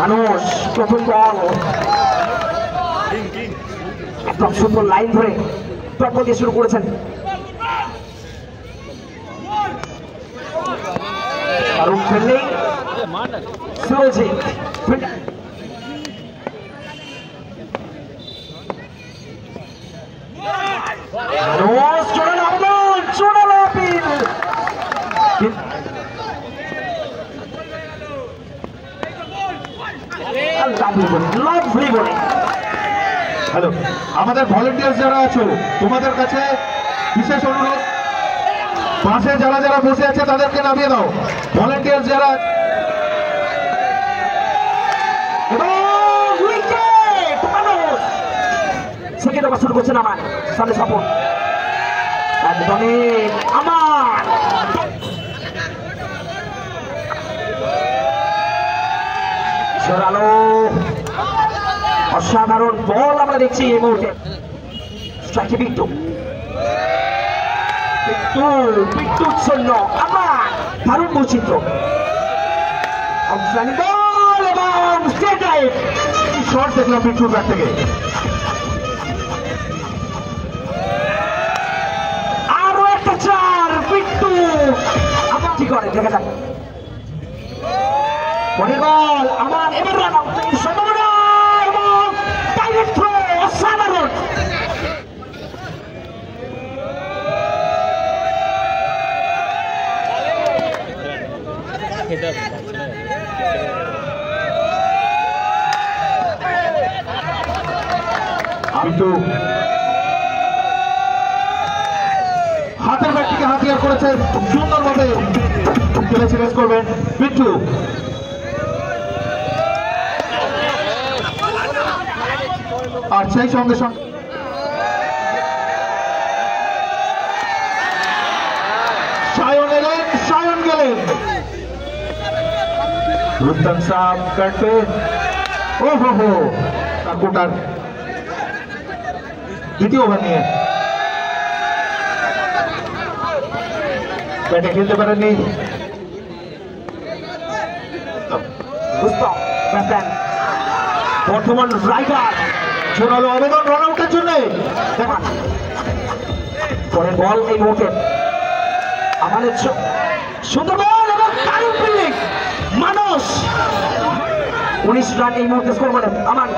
মানুষ প্রথম বল একদম সুন্দর লাইন ধরে টপ দিয়ে শুরু করেছেন। ফারুক ফিল্ডিং সুরজিৎ হ্যালো, আমাদের ভলেন্টিয়ার যারা আছো তোমাদের কাছে বিশেষ অনুরোধ, পাশে যারা যারা বসে আছে তাদেরকে নামিয়ে দাও। ভলেন্টিয়ার যারা শুরু করছেন আমার সামনে সাপোর্ট একদমই আমার জোরালো অসাধারণ বল আমরা দেখছি এই মুহূর্তে। স্ট্রাইকে বিট্টু বিট্টুর জন্য আমার দারুণ বৈচিত্র্য বল এবং স্টেট ড্রাইভ শট দেখলাম বিট্টুর ব্যাট থেকে। আরো একটা চার বিট্টু আবার কি করে দেখা যাক। পরের বল আমার এবার রান আউট সম্ভাবনা এবং ডাইরেক্ট থ্রো অসাধারণ। বিট্টু হাতের ব্যাটটিকে হাতিয়ার করেছে সুন্দরভাবে খেলে সিরিজ করবেন বিট্টু। আর সেই সঙ্গে সঙ্গে সায়ন এলেন, সায়ন গেলেন। রুস্তান সাহেব কাটবে। ও হো তার কোটার দ্বিতীয় ওভার নিয়ে ব্যাটে খেলতে পারেননি। বর্তমান রাইডার জোরালো আবেদন রান আউটের জন্য। পরের বল এই মুহূর্তে আমাদের সুন্দর বল এবং দারুণ ফিল্ডিং মানুষ 19 রান এই মুহূর্তে স্কোর করেন আমার।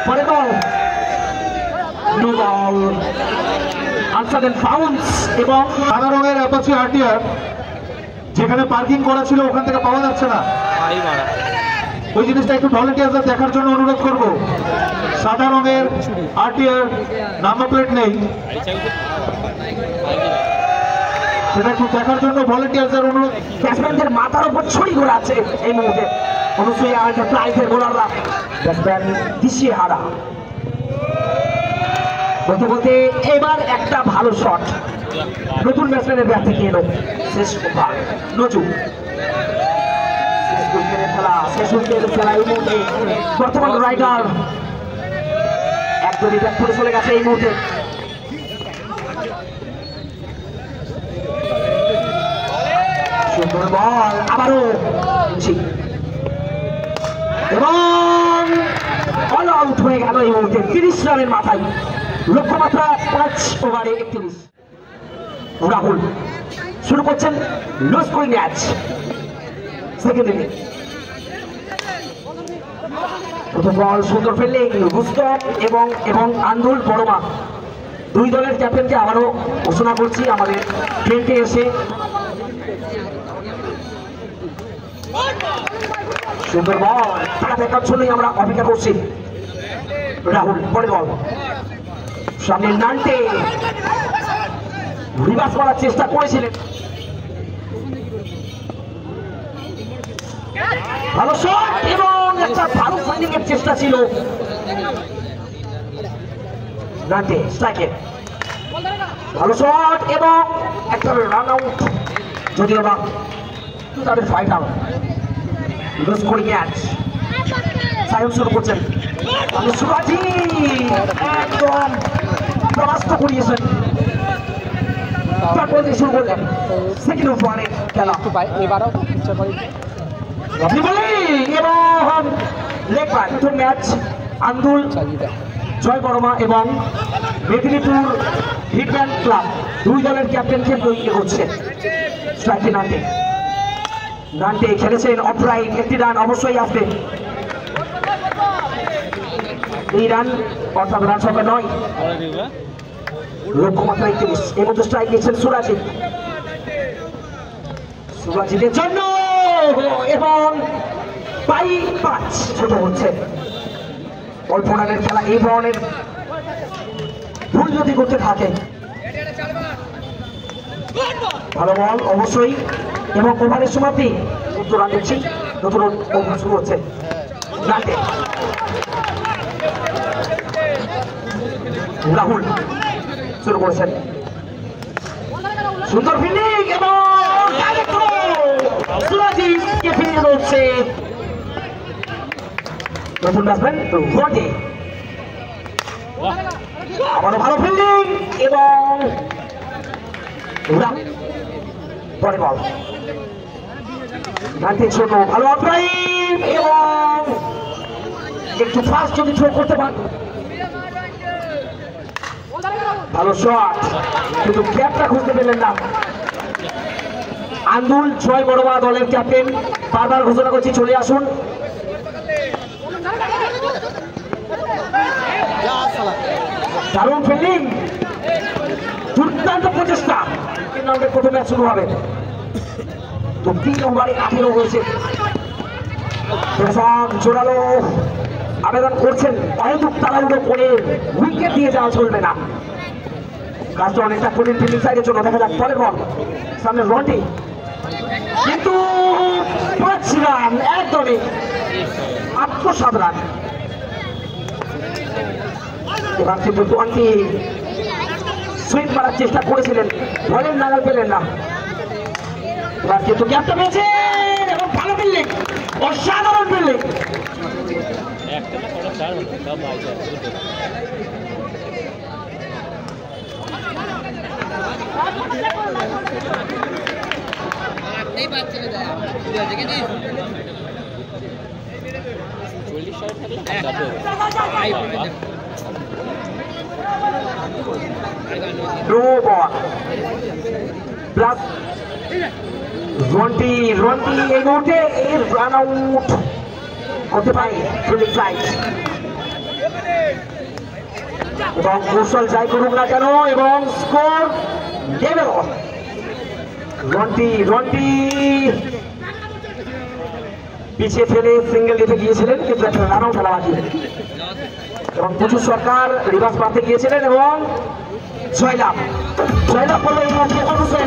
পরের বল নো বল আনসার ফাউন্স এবং সাদা রঙের অ্যাপাচি আরটিআর যেখানে পার্কিং করা ছিল ওখান থেকে পাওয়া যাচ্ছে না। ওই জিনিসটা একটু ভলেন্টিয়ারদের দেখার জন্য অনুরোধ করব। সাদা রঙের আরটিআর নাম্বার প্লেট নেই, সেটা একটু দেখার জন্য ভলেন্টিয়ারদের অনুরোধ। ব্যাটসম্যানদের মাথার উপর ছড়ি ঘোরা আছে এই মুহূর্তে অনুসূয়া এন্টারপ্রাইজের বোলাররা ব্যাটসম্যান দিশে হারা। বলতে বলতে এবার একটা ভালো শট নতুন ব্যাটসম্যানের ব্যাট থেকে এলো। শেষ ওভার নজু বর্তমান রাইডার একদমই ব্যাট করে চলে গেছে এই মুহূর্তে। সুন্দর বল আবারও এবং অল আউট হয়ে গেল এই মুহূর্তে 30 রানের মাথায়। লক্ষ্যমাত্রা 5 ওভারে 31। রাহুল শুরু করছেন low scoring match second innings. প্রথম বল সুন্দর ফিল্ডিং রুস্তম এবং আন্দুল বড়মা দুই দলের ক্যাপ্টেনকে আবারও ঘোষণা করছি আমাদের ট্রেনকে এসে। সুন্দর বল তারা দেখার জন্যই আমরা অপেক্ষা করছি। রাহুল পরের বল সামনে নান্টে রিভার্স করার চেষ্টা করেছিলেন, ভালো শট এবং একটা ভালো ফাইন্ডিং এর চেষ্টা ছিল নান্টে স্ট্রাইকে। ভালো শট এবং একটা রান আউট, যদিও না তাদের ফাইট আউট। লুজ করে ম্যাচ সায়ন শুরু করছেন সুরাজি একদম প্রবাস্ত করিয়েছেন। তারপর দিয়ে শুরু করলেন সেকেন্ড ওভারে খেলা। এবারও আপনি বলেন এবং লেগ বাই। প্রথম ম্যাচ আন্দুল জয় বর্মা এবং মেদিনীপুর হিটম্যান ক্লাব দুই দলের ক্যাপ্টেনকে তৈরি করছে। স্ট্রাইকে নান্টে, নান্টে খেলেছেন অফরাইট, একটি রান অবশ্যই আসবে। এই রান অর্থাৎ রান সংখ্যা 9, লক্ষ্যমাত্রা 31। এর মধ্যে স্ট্রাইক নিয়েছেন সুরাজিৎ, সুরাজিতের জন্য এবং 5 ছোট হচ্ছে। অল্প রানের খেলা, এই ধরনের ভুল যদি করতে থাকে ভালো বল অবশ্যই। এবং ওভারের সমাপ্তি 14 রান দিচ্ছি, নতুন ওভার শুরু হচ্ছে। রাহুল শুরু করেছেন, সুন্দর ফিল্ডিং এবং সুরাজিৎকে ফিরিয়ে দিচ্ছে নতুন ব্যাটসম্যান রন্টি। আবারও ভালো ফিল্ডিং এবং পরে বল নান্টির ছোট ভালো আউটরাইট এবং একটু ফাস্ট যদি থ্রো করতে পারেন ভালো শট, কিন্তু গ্যাপটা খুঁজতে পেলেন না। আন্দুল জয় বড়মা দলের ক্যাপ্টেন, বারবার ঘোষণা করছি চলে আসুন। দারুণ ফিল্ডিং, দুর্দান্ত প্রচেষ্টা। 3 রাউন্ডের প্রথম ম্যাচ শুরু হবে, তো 3 ওভারে 18 হয়েছে। জোরালো আবেদন করছেন, অহেতুক তাড়াহুড়ো করে উইকেট দিয়ে যাওয়া চলবে না। কাজটা অনেকটা কঠিন ফিল্ডিং সাইডের জন্য। দেখা যাক পরের বল, সামনে রন্টি, কিন্তু 5 রান, একদমই আত্মসাৎ। এবার কিন্তু রন্টি সুইপ মারার চেষ্টা করেছিলেন, বলের নাগাল পেলেন না। এবার কিন্তু গ্যাপটা পেয়েছেন এবং ভালো ফিল্ডিং, অসাধারণ ফিল্ডিং। রন্টি এই মুহূর্তে রান আউট হতে পারে ফিল্ডিং সাইড, এবং কৌশল যাই করুক না কেন এবং স্কোর লেভেল। রন্টি পিছিয়ে ফেলে সিঙ্গেল দিতে গিয়েছিলেন, কিন্তু একটা রান আউট খেলা বাকি, এবং প্রচুর সরকার রিভার্স মারতে গিয়েছিলেন এবং জয়লাভ করলো এই ম্যাচে অনুসারে।